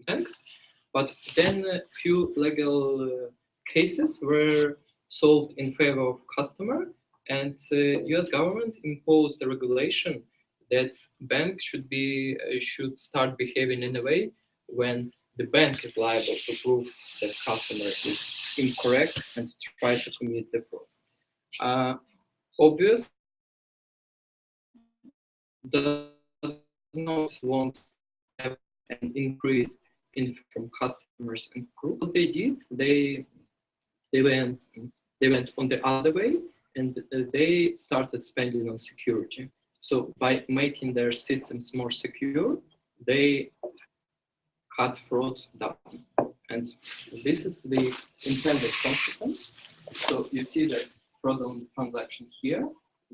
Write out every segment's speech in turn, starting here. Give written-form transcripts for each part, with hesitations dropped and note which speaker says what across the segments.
Speaker 1: banks. But then a few legal cases were solved in favor of customer, and U.S. government imposed a regulation that bank should start behaving in a way when the bank is liable to prove that customer is incorrect and try to commit the fraud. Obviously, does not want to have an increase in from customers and group. What they did, they went on the other way, and they started spending on security. So by making their systems more secure, they cut fraud down. And this is the intended consequence. So you see that fraud on transaction here,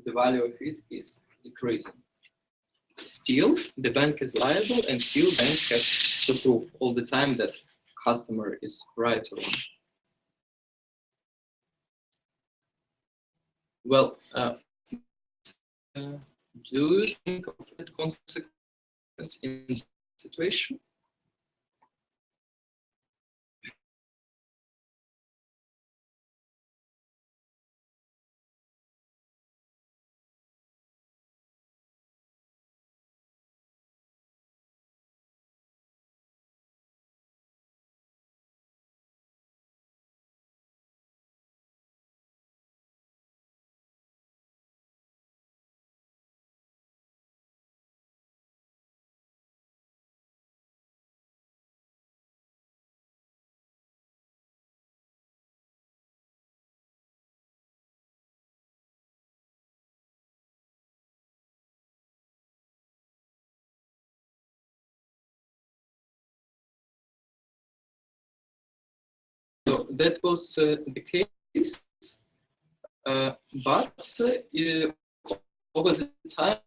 Speaker 1: the value of it is decreasing. Still, the bank is liable, and still bank has to prove all the time that customer is right or wrong. Well, do you think of that consequence in this situation? So that was the case, but over the time,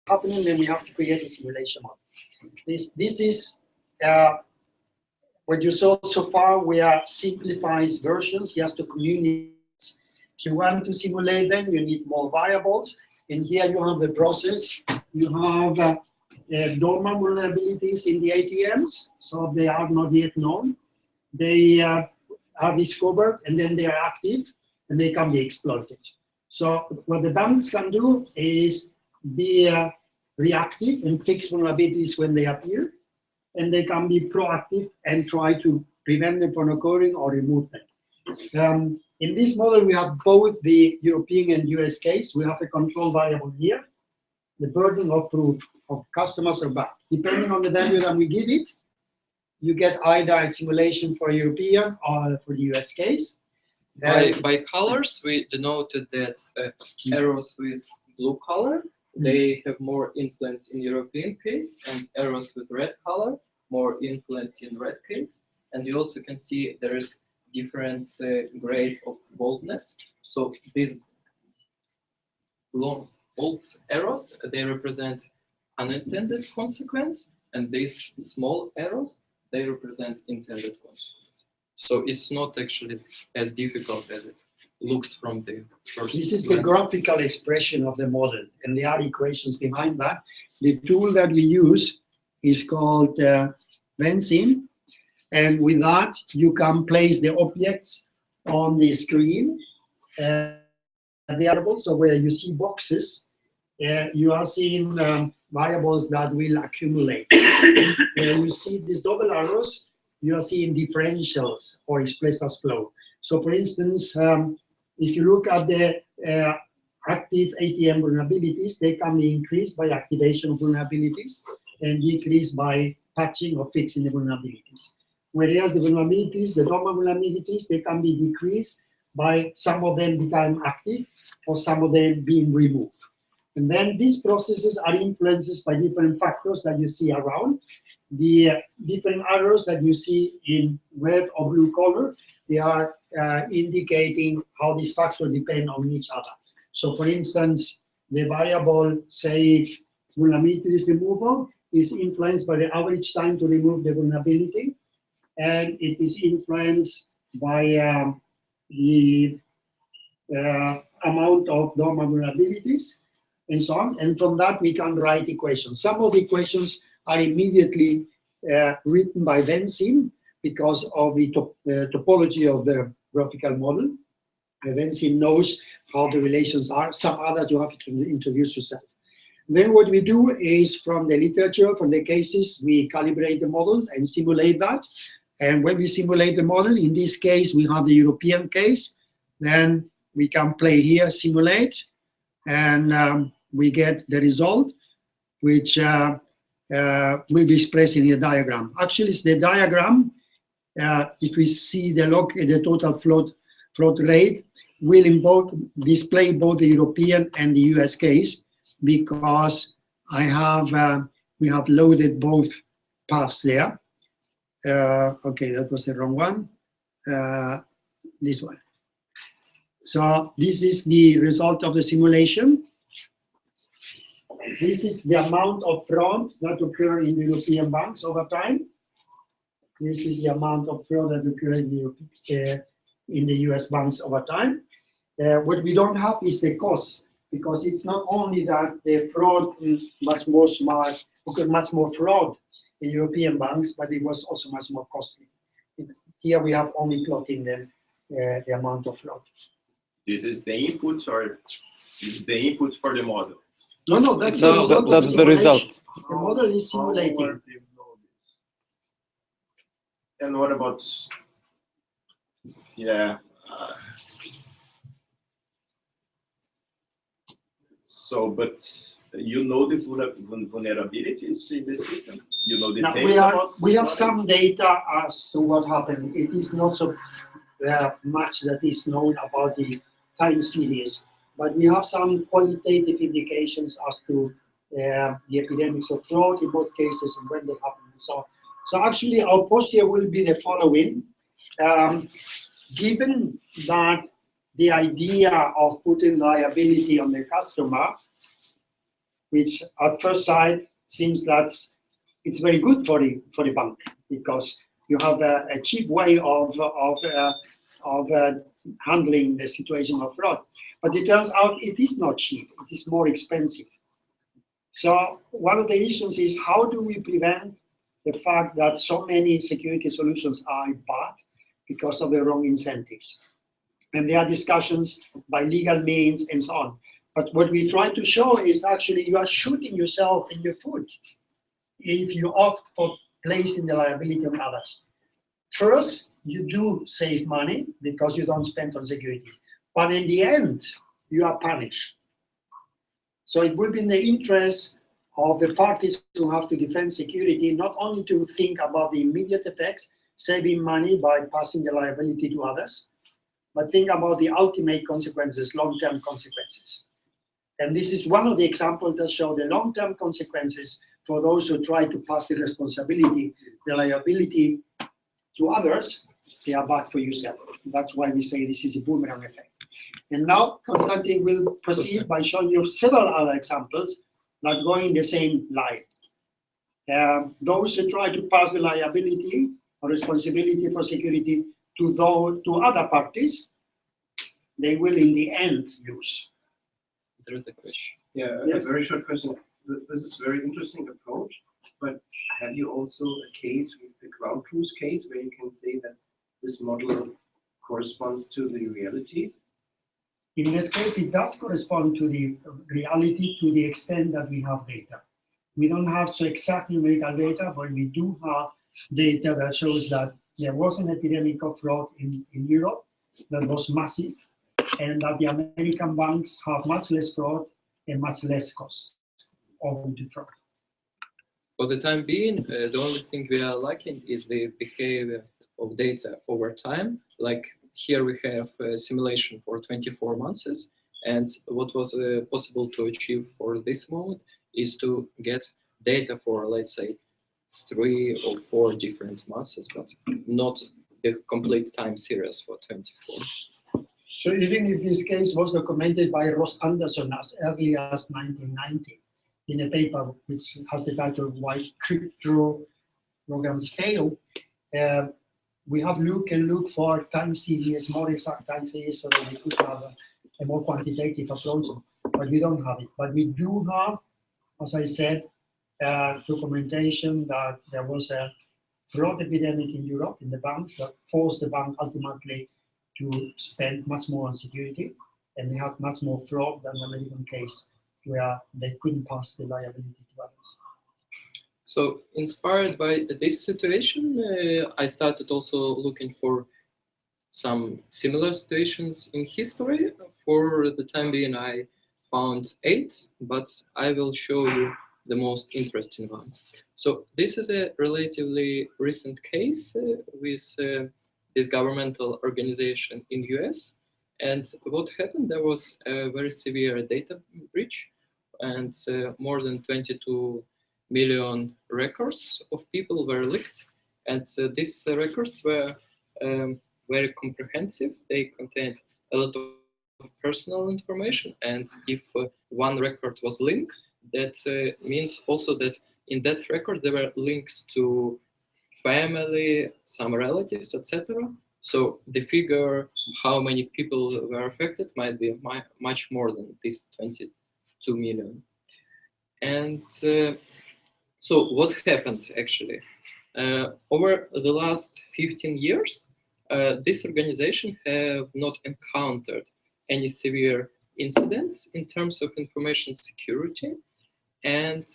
Speaker 2: happening, then we have to create a simulation model. This is what you saw so far. We are simplified versions just to communicate. If you want to simulate them, you need more variables. And here you have the process. You have dormant vulnerabilities in the ATMs, so they are not yet known. They are discovered, and then they are active, and they can be exploited. So what the banks can do is be reactive and fix vulnerabilities when they appear, and they can be proactive and try to prevent them from occurring or remove them. In this model, we have both the European and US case. We have a control variable here, the burden of proof of customers or back. Depending on the value that we give it, you get either a simulation for European or for the US case.
Speaker 1: By colors, we denoted that arrows with blue color, they have more influence in European case, and arrows with red color, more influence in red case. And you also can see there is different grade of boldness. So these long bold arrows, they represent unintended consequence, and these small arrows, they represent intended consequence. So it's not actually as difficult as it looks from the first
Speaker 2: This is
Speaker 1: glance.
Speaker 2: the graphical expression of the model, and there are equations behind that. The tool that we use is called Vensim, and with that you can place the objects on the screen. Variables, so where you see boxes, you are seeing variables that will accumulate. Where you see these double arrows, you are seeing differentials or expressed as flow. So for instance, if you look at the active ATM vulnerabilities, they can be increased by activation of vulnerabilities and decreased by patching or fixing the vulnerabilities. Whereas the vulnerabilities, the normal vulnerabilities, they can be decreased by some of them becoming active or some of them being removed. And then these processes are influenced by different factors that you see around. The different arrows that you see in red or blue color, they are indicating how these factors depend on each other. So for instance, the variable, say, vulnerabilities removal is influenced by the average time to remove the vulnerability, and it is influenced by the amount of normal vulnerabilities and so on. And from that, we can write equations. Some of the equations are immediately written by Vensim because of the topology of the graphical model. Vensim knows how the relations are. Some others you have to introduce yourself. Then what we do is, from the literature, from the cases, we calibrate the model and simulate that. And when we simulate the model, in this case, we have the European case, then we can play here, simulate, and we get the result, which will be expressed in a diagram. Actually, it's the diagram, if we see the total float rate, will display both the European and the US case, because we have loaded both paths there. Okay, that was the wrong one. This one. So this is the result of the simulation. This is the amount of fraud that occurred in European banks over time. This is the amount of fraud that occurred in the US banks over time. What we don't have is the cost, because it's not only that the fraud occurred much more fraud in European banks, but it was also much more costly. Here we have only plotting the amount of fraud.
Speaker 3: This is the input, or this is the input for the model?
Speaker 2: No, that's the result.
Speaker 4: That's the result.
Speaker 2: The model is simulating.
Speaker 3: And what about, yeah. So, but you know the vulnerabilities in the system? You know the data?
Speaker 2: We have some data as to what happened. It is not so much that is known about the time series, but we have some qualitative indications as to the epidemics of fraud in both cases and when they happen. So actually, our posture will be the following. Given that the idea of putting liability on the customer, which at first sight seems that it's very good for the bank, because you have a cheap way of handling the situation of fraud. But it turns out it is not cheap, it is more expensive. So one of the issues is, how do we prevent the fact that so many security solutions are bad because of the wrong incentives? And there are discussions by legal means and so on. But what we try to show is actually you are shooting yourself in your foot if you opt for placing the liability on others. First, you do save money because you don't spend on security. But in the end, you are punished. So it would be in the interest of the parties who have to defend security, not only to think about the immediate effects, saving money by passing the liability to others, but think about the ultimate consequences, long-term consequences. And this is one of the examples that show the long-term consequences for those who try to pass the responsibility, the liability to others. They are bad for yourself. That's why we say this is a boomerang effect. And now Konstantin will proceed by showing you several other examples that go in the same line. Those who try to pass the liability or responsibility for security to other parties, they will in the end lose.
Speaker 1: There is a question.
Speaker 4: Yeah,
Speaker 2: Yes.
Speaker 4: a very short question. This is a very interesting approach, but have you also a case, the ground truth case, where you can say that this model corresponds to the reality?
Speaker 2: In this case, it does correspond to the reality to the extent that we have data. We don't have so exact numerical data, but we do have data that shows that there was an epidemic of fraud in Europe that was massive, and that the American banks have much less fraud and much less cost of the fraud.
Speaker 1: For the time being, the only thing we are lacking is the behavior of data over time. Like here we have a simulation for 24 months, and what was possible to achieve for this moment is to get data for, let's say, 3 or 4 different months, but not the complete time series for 24.
Speaker 2: So even if this case was documented by Ross Anderson as early as 1990 in a paper which has the title "Why Crypto Programs Fail," we have look for time series, more exact time series, so that we could have a more quantitative approach, but we don't have it. But we do have, as I said, documentation that there was a fraud epidemic in Europe in the banks that forced the bank ultimately to spend much more on security, and they had much more fraud than the American case, where they couldn't pass the liability to others.
Speaker 1: So inspired by this situation, I started also looking for some similar situations in history. For the time being, I found 8, but I will show you the most interesting one. So this is a relatively recent case with this governmental organization in US. And what happened, there was a very severe data breach, and more than 22 million records of people were leaked. And these records were very comprehensive. They contained a lot of personal information. And if one record was linked, that means also that in that record there were links to family, some relatives, etc. So the figure how many people were affected might be much more than this 22 million. And so what happened actually? Over the last 15 years, this organization have not encountered any severe incidents in terms of information security. And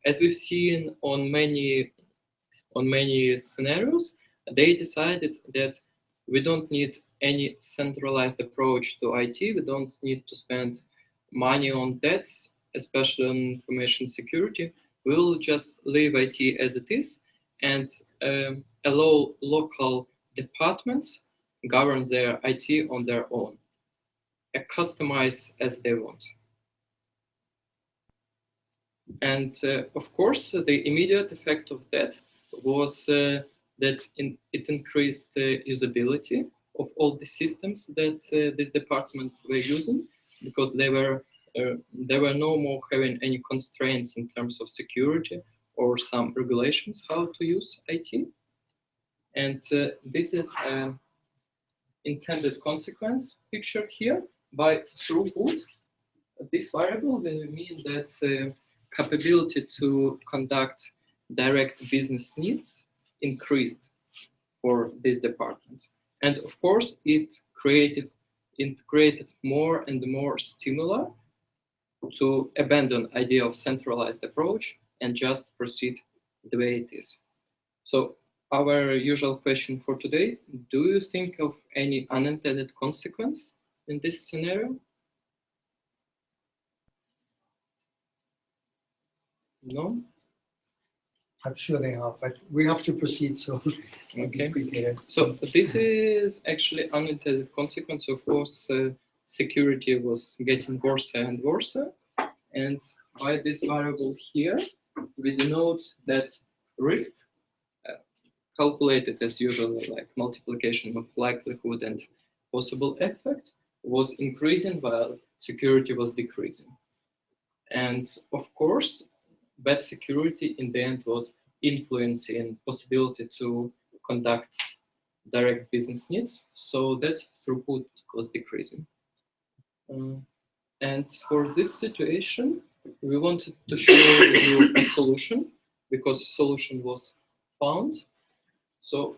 Speaker 1: as we've seen on many scenarios, they decided that we don't need any centralized approach to IT. We don't need to spend money on that, especially on information security. We will just leave IT as it is and allow local departments govern their IT on their own, customize as they want. And of course, the immediate effect of that was that it increased the usability of all the systems that these departments were using, because they were no more having any constraints in terms of security or some regulations how to use IT. And this is an intended consequence pictured here by throughput. This variable will mean that capability to conduct direct business needs increased for these departments. And of course, it created more and more stimuli to abandon idea of centralized approach and just proceed the way it is. So our usual question for today, do you think of any unintended consequence in this scenario? No?
Speaker 2: I'm sure they are, but we have to proceed, so
Speaker 1: okay. So this is actually unintended consequence. Of course, security was getting worse and worse, and by this variable here, we denote that risk calculated as usual, like multiplication of likelihood and possible effect, was increasing while security was decreasing. And of course, bad security in the end was influencing possibility to conduct direct business needs, so that throughput was decreasing. And for this situation, we wanted to show you a solution, because solution was found. So,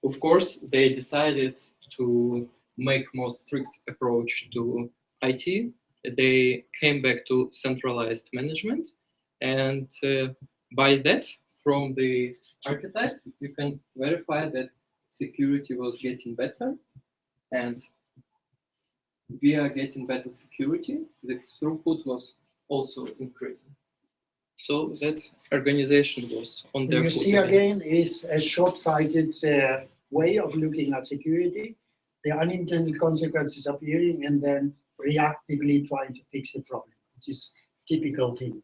Speaker 1: of course, they decided to make more strict approach to IT. They came back to centralized management, and by that, from the archetype, you can verify that security was getting better, and via getting better security, the throughput was also increasing. So that organization was on their
Speaker 2: You see again is a short-sighted way of looking at security. The unintended consequences appearing and then reactively trying to fix the problem, which is typical thing.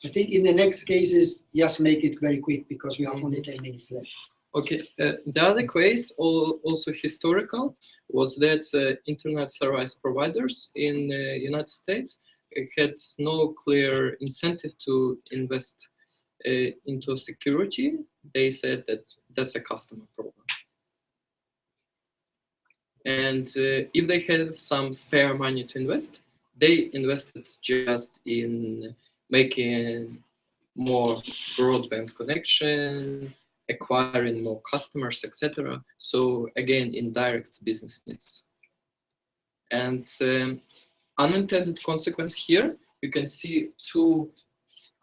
Speaker 2: I think in the next cases, just make it very quick because we have only 10 minutes left.
Speaker 1: Okay, the other case, also historical, was that internet service providers in the United States had no clear incentive to invest into security. They said that that's a customer problem. And if they have some spare money to invest, they invested just in making more broadband connection, acquiring more customers, etc. So again, indirect business needs. And unintended consequence here, you can see two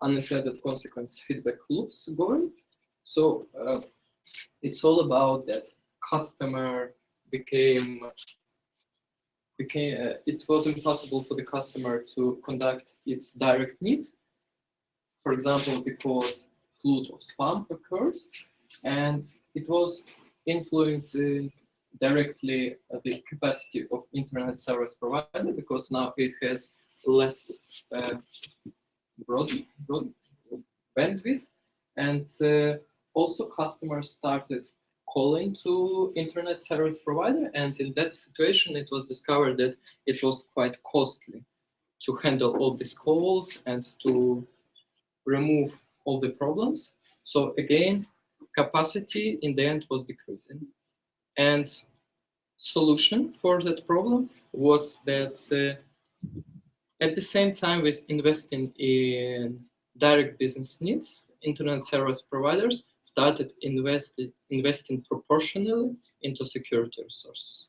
Speaker 1: unintended consequence feedback loops going. So it's all about that customer became it was impossible for the customer to conduct its direct need. For example, because flood of spam occurred, and it was influencing directly the capacity of internet service provider, because now it has less broad bandwidth, and also customers started calling to internet service provider, and in that situation it was discovered that it was quite costly to handle all these calls and to remove all the problems. So again, capacity in the end was decreasing. And solution for that problem was that at the same time with investing in direct business needs, internet service providers started investing proportionally into security resources.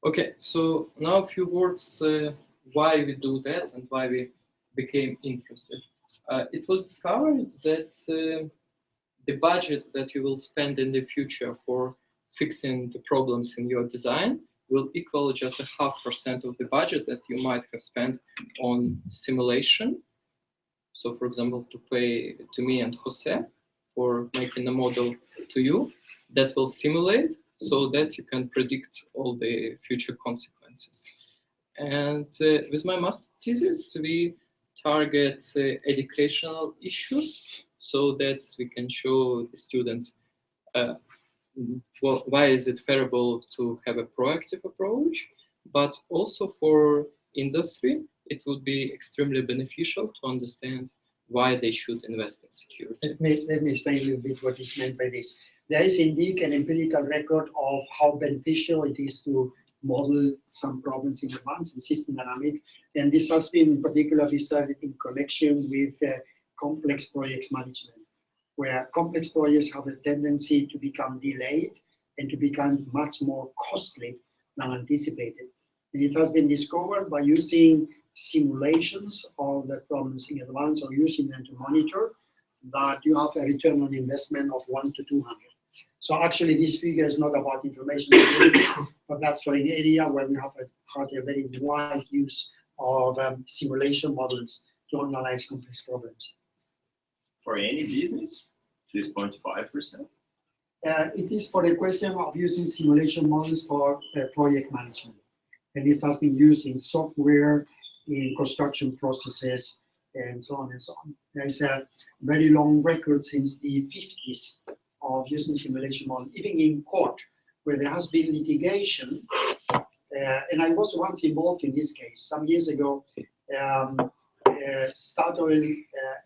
Speaker 1: Okay, so now a few words why we do that and why we became interested. It was discovered that the budget that you will spend in the future for fixing the problems in your design will equal just 0.5% of the budget that you might have spent on simulation. So for example, to pay to me and Jose for making a model to you that will simulate so that you can predict all the future consequences. And with my master thesis, we target educational issues so that we can show the students well, why is it favorable to have a proactive approach, but also for industry, it would be extremely beneficial to understand why they should invest in security.
Speaker 2: Let me explain a little bit what is meant by this. There is indeed an empirical record of how beneficial it is to model some problems in advance in system dynamics, and this has been particularly studied in connection with complex projects management, where complex projects have a tendency to become delayed and to become much more costly than anticipated. And it has been discovered by using simulations of the problems in advance or using them to monitor that you have a return on investment of 1 to 200. So actually this figure is not about information security, but that's for an area where we have had a very wide use of simulation models to analyze complex problems.
Speaker 3: For any business, this 0.5%?
Speaker 2: It is for the question of using simulation models for project management. And it has been used in software, in construction processes, and so on and so on. There is a very long record since the 50s of using simulation models, even in court, where there has been litigation. And I was once involved in this case. Some years ago, Statoil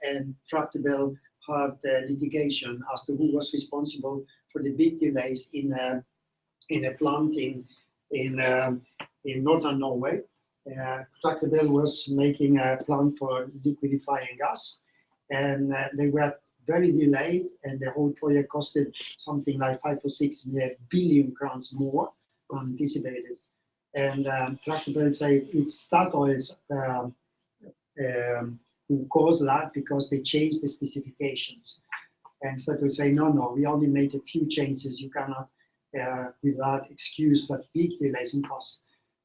Speaker 2: and Tractable had litigation as to who was responsible for the big delays in a plant in northern Norway. Tractable was making a plant for liquefying gas, and they were very delayed, and the whole project costed something like 5 or 6 billion crowns more than anticipated. And Tractable said it's Statoil's who caused that because they changed the specifications. And Statoil say, no, we only made a few changes. You cannot, with that excuse, such big delays in costs.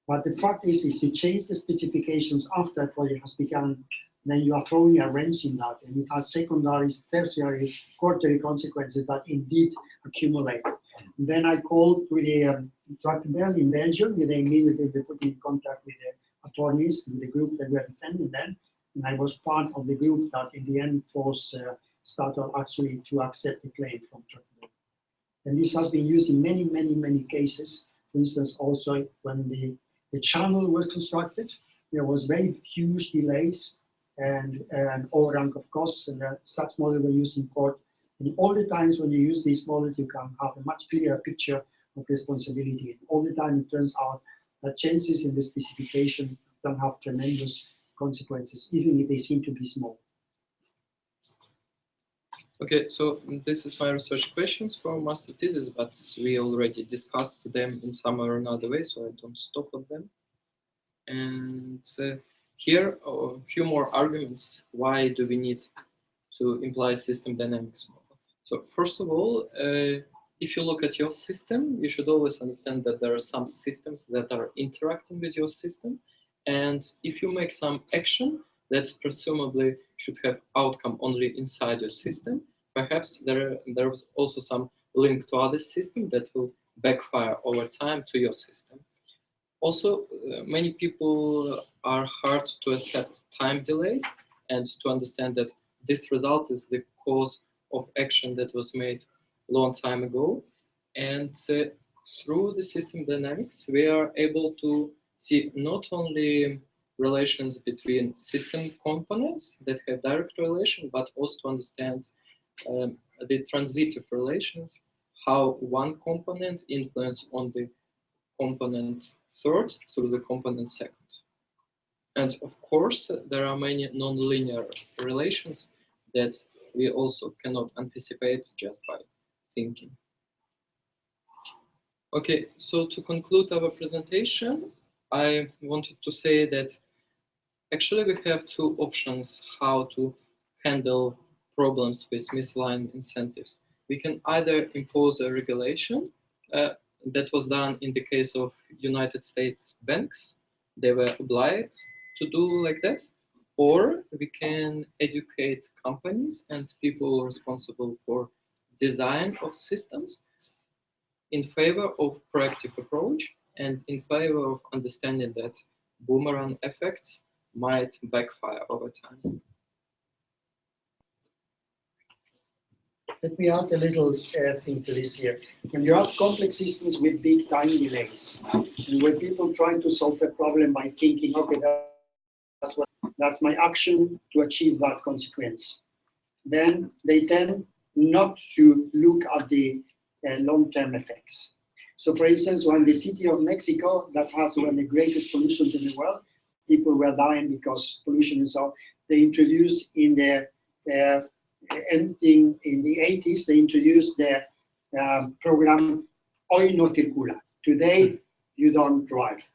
Speaker 2: But the fact is, if you change the specifications after a project has begun, then you are throwing a wrench in that, and it has secondary, tertiary, quarterly consequences that indeed accumulate. And then I called with the Tractable in Belgium, and they immediately put me in contact with the attorneys, with the group that were defending them, and I was part of the group that in the end forced Statoil actually to accept the claim from Tractable. And this has been used in many, many, many cases. For instance, also when the channel was constructed, there was very huge delays and overrun of costs, and such models were used in court. And all the times when you use these models, you can have a much clearer picture of responsibility. And all the time it turns out that changes in the specification can have tremendous consequences, even if they seem to be small.
Speaker 1: Okay, so this is my research questions for master thesis, but we already discussed them in some or another way, so I don't stop at them. And here are a few more arguments why do we need to imply system dynamics model. So first of all, if you look at your system, you should always understand that there are some systems that are interacting with your system, and if you make some action that presumably should have outcome only inside your system, perhaps there is also some link to other system that will backfire over time to your system. Also, many people are hard to accept time delays and to understand that this result is the cause of action that was made a long time ago. And through the system dynamics, we are able to see not only relations between system components that have direct relation, but also to understand the transitive relations, how one component influences on the component third through the component second. And of course, there are many nonlinear relations that we also cannot anticipate just by thinking. Okay, so to conclude our presentation, I wanted to say that actually we have two options how to handle problems with misaligned incentives. We can either impose a regulation that was done in the case of United States banks. They were obliged to do like that. Or we can educate companies and people responsible for design of systems in favor of proactive approach and in favor of understanding that boomerang effects might backfire over time.
Speaker 2: Let me add a little thing to this here. When you have complex systems with big time delays, and when people trying to solve a problem by thinking, okay, that's my action to achieve that consequence, then they tend not to look at the long-term effects. So for instance, when the city of Mexico, that has one of the greatest pollutions in the world, people were dying because pollution is so, they introduced in the ending in the 80s, they introduced the program Hoy no circula. Today, you don't drive.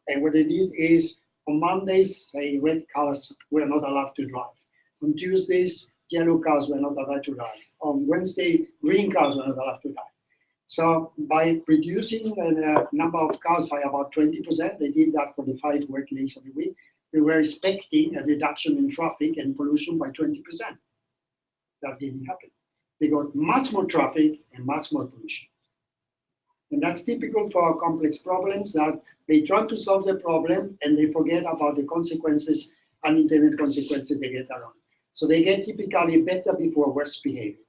Speaker 2: And what they did is, on Mondays, say red cars were not allowed to drive. On Tuesdays, yellow cars were not allowed to drive. On Wednesday, green cars were not allowed to drive. So by reducing the number of cars by about 20%, they did that for the 5 work days of the week, we were expecting a reduction in traffic and pollution by 20%. That didn't happen. They got much more traffic and much more pollution. And that's typical for complex problems, that they try to solve the problem and they forget about the consequences, unintended consequences they get around. So they get typically better before worse behavior.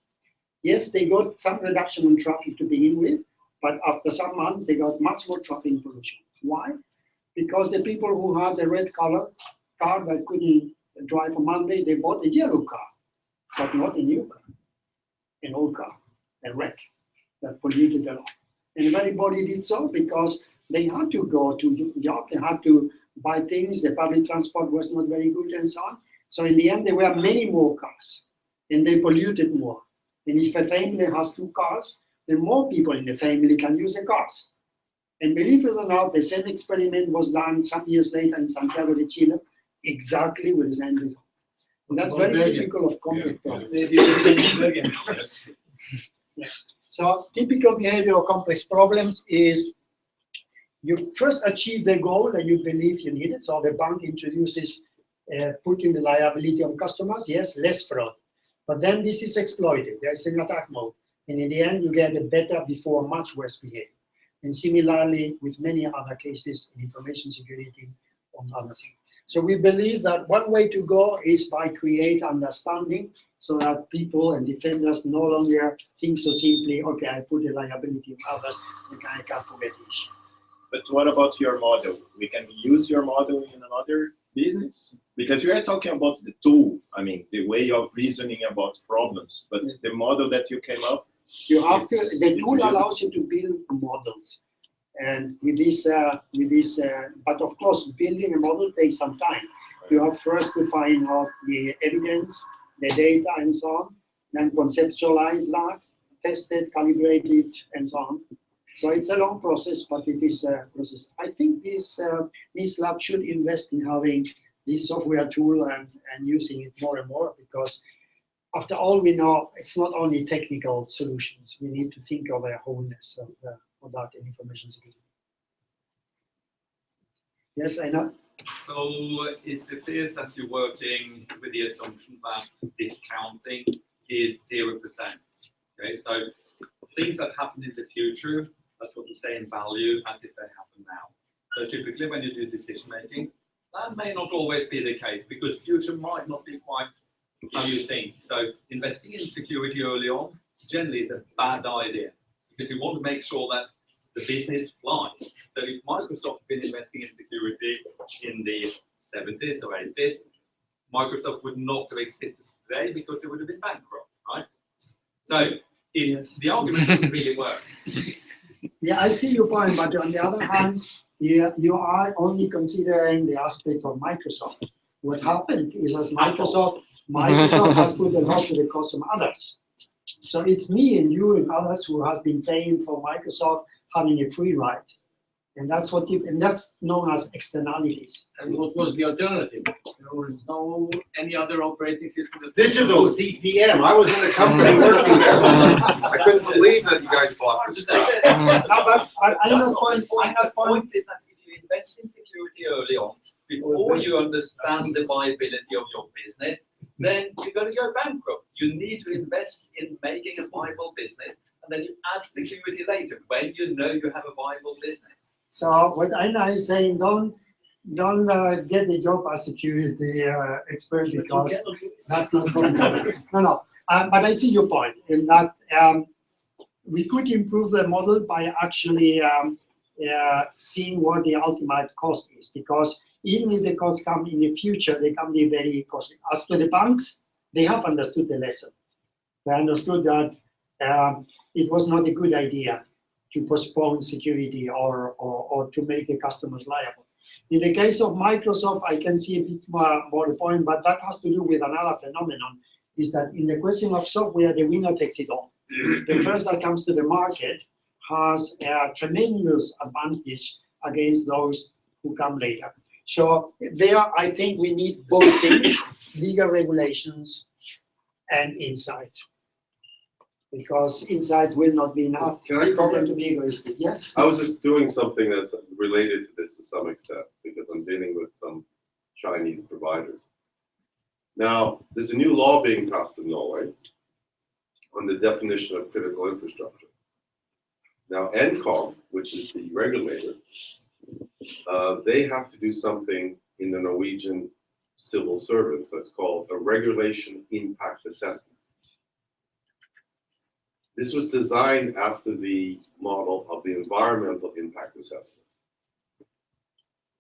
Speaker 2: Yes, they got some reduction in traffic to begin with, but after some months, they got much more traffic and pollution. Why? Because the people who had the red color car that couldn't drive on Monday, they bought a yellow car, but not a new car, an old car, a wreck that polluted a lot. And everybody did so because they had to go to job, they had to buy things, the public transport was not very good and so on. So in the end, there were many more cars and they polluted more. And if a family has 2 cars, then more people in the family can use the cars. And believe it or not, the same experiment was done some years later in Santiago de Chile, exactly with the same result. And that's very typical of complex problems. Yes. So typical behavior of complex problems is you first achieve the goal that you believe you needed. So the bank introduces putting the liability on customers, yes, less fraud. But then this is exploited. There's an attack mode. And in the end, you get a better before much worse behavior. And similarly, with many other cases in information security on other things. So we believe that one way to go is by create understanding so that people and defenders no longer think so simply, okay, I put the liability on others, and I can't forget the issue.
Speaker 3: But what about your model? We can use your model in another business? Because we are talking about the tool, I mean, the way of reasoning about problems, but the model that you came up,
Speaker 2: you have to, the tool allows you to build models. And with this, but of course, building a model takes some time. You have first to find out the evidence, the data, and so on, then conceptualize that, test it, calibrate it, and so on. So it's a long process, but it is a process. I think this NISLab should invest in having this software tool and using it more and more, because after all, we know it's not only technical solutions. We need to think of a wholeness of that in information security. Yes, I know.
Speaker 5: So it appears that you're working with the assumption that discounting is 0%. Okay, so things that happen in the future, that's got the same value as if they happen now. So typically when you do decision making, that may not always be the case, because future might not be quite how you think. So investing in security early on generally is a bad idea, because you want to make sure that the business flies. So if Microsoft had been investing in security in the 70s or 80s, Microsoft would not have existed today because it would have been bankrupt, right? So the argument doesn't really work.
Speaker 2: Yeah, I see your point, but on the other hand, you are only considering the aspect of Microsoft. What happened is, as Microsoft has put a lot of the cost on others. So it's me and you and others who have been paying for Microsoft having a free ride. And that's what and that's known as externalities.
Speaker 6: And what was the alternative? There was no any other operating system.
Speaker 7: Digital CPM. I was in the company working there. I couldn't believe that you guys bought this crap.
Speaker 5: The point is that if you invest in security early on, before you understand the viability of your business, then you're going to go bankrupt. You need to invest in making a viable business, and then you add security later when you know you have a viable business.
Speaker 2: So what Aina is saying, don't get a job as security expert, because that's not going to. No. But I see your point in that we could improve the model by actually seeing what the ultimate cost is, because even if the costs come in the future, they can be very costly. As to the banks, they have understood the lesson. They understood that it was not a good idea to postpone security or to make the customers liable. In the case of Microsoft, I can see a bit more the point, but that has to do with another phenomenon, is that in the question of software, the winner takes it all. The first that comes to the market has a tremendous advantage against those who come later. So there, I think we need both things, legal regulations and insight. Because insights will not be enough.
Speaker 7: Can I
Speaker 2: People
Speaker 7: comment?
Speaker 2: tend to be egoistic. Yes?
Speaker 7: I was just doing something that's related to this to some extent because I'm dealing with some Chinese providers. Now, there's a new law being passed in Norway on the definition of critical infrastructure. Now, NCOM, which is the regulator, they have to do something in the Norwegian civil service that's called a regulation impact assessment. This was designed after the model of the environmental impact assessment.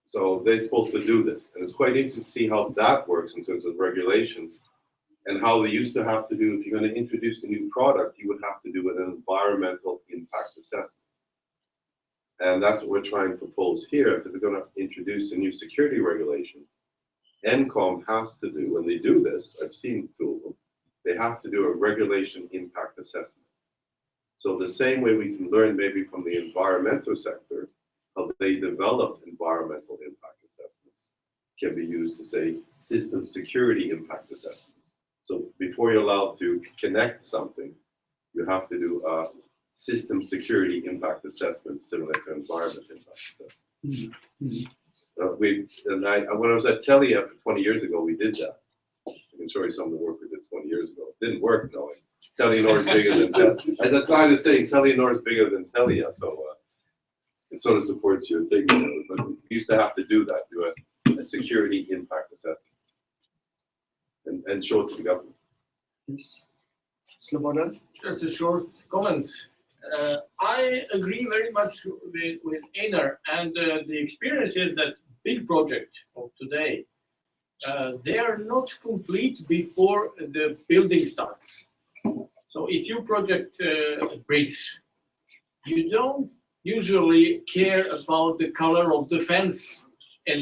Speaker 7: So they're supposed to do this. And it's quite interesting to see how that works in terms of regulations and how they used to have to do, if you're going to introduce a new product, you would have to do an environmental impact assessment. And that's what we're trying to propose here. If they're going to introduce a new security regulation, NCOM has to do, when they do this, I've seen two of them, they have to do a regulation impact assessment. So the same way we can learn maybe from the environmental sector, how they develop environmental impact assessments can be used to say system security impact assessments. So before you're allowed to connect something, you have to do a system security impact assessment similar to environment impact assessment. When I was at Telia for 20 years ago, we did that. I can show you some of the work we did 20 years ago. It didn't work, no. Telenor is bigger than Telia. As that side is saying, Telenor is bigger than Telia, so it sort of supports your thing. But we used to have to do that, do a security impact assessment, and show it to the government.
Speaker 2: Yes. Slobodan?
Speaker 6: Just a short comment. I agree very much with Einar, and the experience is that big project of today, they are not complete before the building starts. So if you project a bridge, you don't usually care about the color of the fence and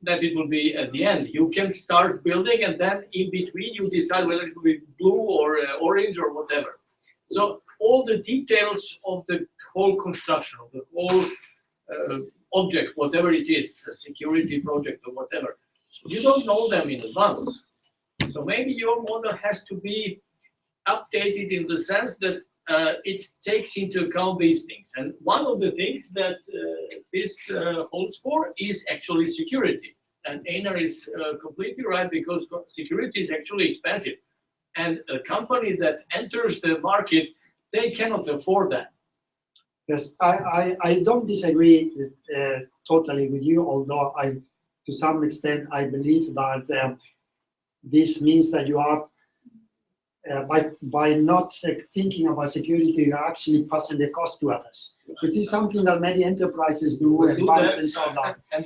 Speaker 6: that it will be at the end. You can start building, and then in between you decide whether it will be blue or orange or whatever. So all the details of the whole construction, of the whole object, whatever it is, a security project or whatever, you don't know them in advance. So maybe your model has to be updated in the sense that it takes into account these things. And one of the things that this holds for is actually security. And Einar is completely right, because security is actually expensive. And a company that enters the market, they cannot afford that.
Speaker 2: Yes, I don't disagree totally with you, although to some extent, I believe that this means that you are, by not thinking about security, you're actually passing the cost to others, which is something that many enterprises do and banks and so on. And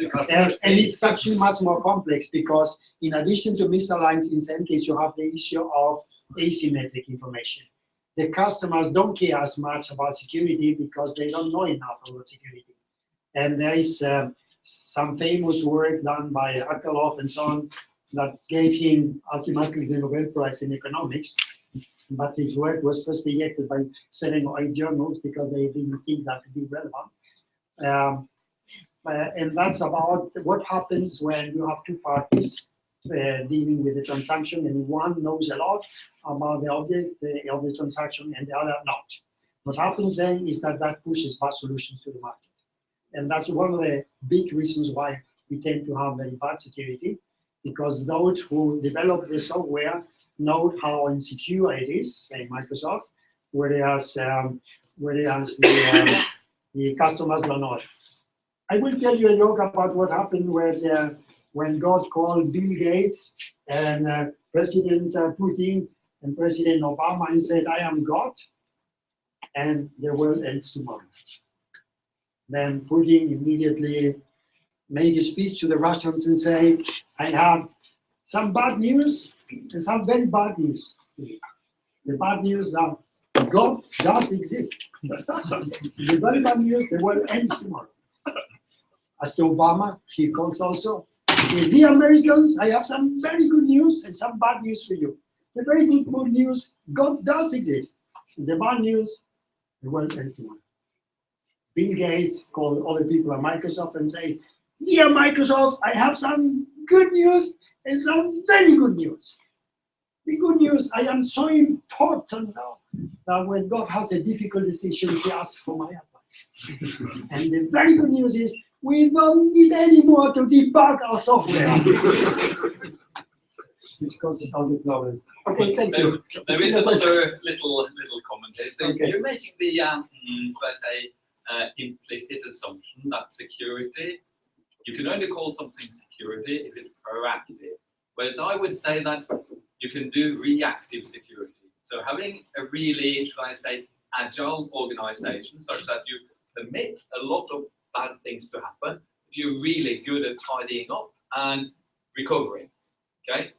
Speaker 2: it's actually much more complex, because in addition to misaligned, in some cases, you have the issue of asymmetric information. The customers don't care as much about security because they don't know enough about security. And there is some famous work done by Akerlof and so on that gave him ultimately the Nobel Prize in economics. But his work was first rejected by 7 or 8 journals because they didn't think that would be relevant. And that's about what happens when you have two parties dealing with the transaction, and one knows a lot about the object of the transaction and the other not. What happens then is that pushes bad solutions to the market. And that's one of the big reasons why we tend to have very bad security, because those who develop the software know how insecure it is, say Microsoft, whereas the customers don't know it. I will tell you a joke about what happened when God called Bill Gates and President Putin and President Obama and said, "I am God," and the world ends tomorrow. Then Putin immediately made a speech to the Russians and say, "I have some bad news and some very bad news. The bad news are God does exist. The very bad news, the world ends tomorrow." As to Obama, he calls also, "The Americans, I have some very good news and some bad news for you. The very good news, God does exist. The bad news, the world ends tomorrow." Bill Gates call other people at Microsoft and say, "Dear Microsoft, I have some good news and some very good news. The good news, I am so important now that when God has a difficult decision, he asks for my advice. And the very good news is we don't need any more to debug our software." Which causes all the problem. Okay, thank you.
Speaker 5: There is another little comment here. So
Speaker 2: Okay.
Speaker 5: you're making the, let's say, implicit assumption that security, you can only call something security if it's proactive. Whereas I would say that you can do reactive security. So having a really, should I say, agile organization such that you permit a lot of bad things to happen, if you're really good at tidying up and recovering. Okay?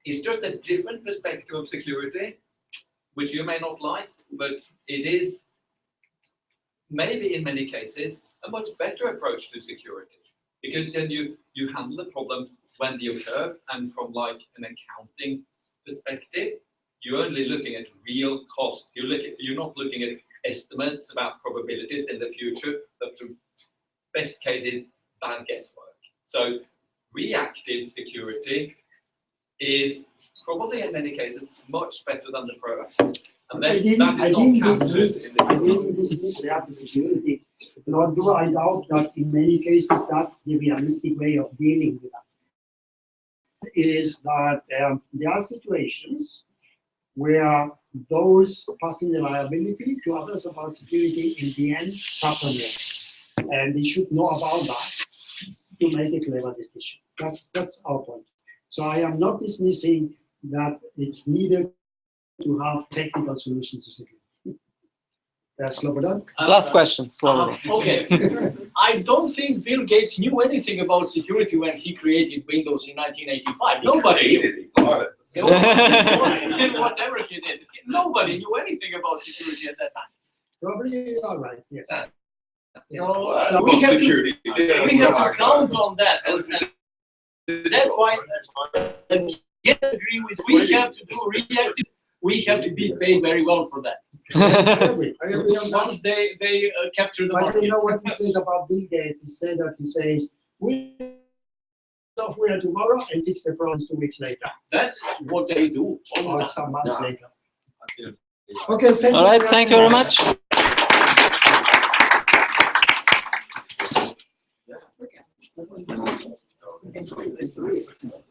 Speaker 5: It's just a different perspective of security, which you may not like, but it is maybe in many cases a much better approach to security, because then you handle the problems when they occur, and from like an accounting perspective, you're only looking at real cost. You're not looking at estimates about probabilities in the future, but the best case is bad guesswork. So reactive security is probably in many cases much better than the proactive. And then that is not captured in
Speaker 2: didn't dismiss reactive security, nor do I doubt that in many cases that's the realistic way of dealing with that. Is that there are situations where those passing the liability to others about security in the end suffer more. And they should know about that to make a clever decision. That's our point. So I am not dismissing that it's needed to have technical solutions to security. Slobodan?
Speaker 8: Last question, slowly.
Speaker 6: Okay. I don't think Bill Gates knew anything about security when he created Windows in 1985. Nobody knew. Whatever he did, nobody knew anything about security at that time.
Speaker 2: Probably you are right, yes.
Speaker 6: So we have to count on that. And that's why I agree with, we have to do reactive, we have to be paid very well for that.
Speaker 2: I agree on that.
Speaker 6: Once they capture the
Speaker 2: But
Speaker 6: market.
Speaker 2: you know what he said about Bill Gates? He said that he says, we software tomorrow and fix the problems 2 weeks later.
Speaker 6: That's what they do.
Speaker 2: Or some months later. Okay, thank you.
Speaker 8: All right, thank you very much.
Speaker 2: Okay.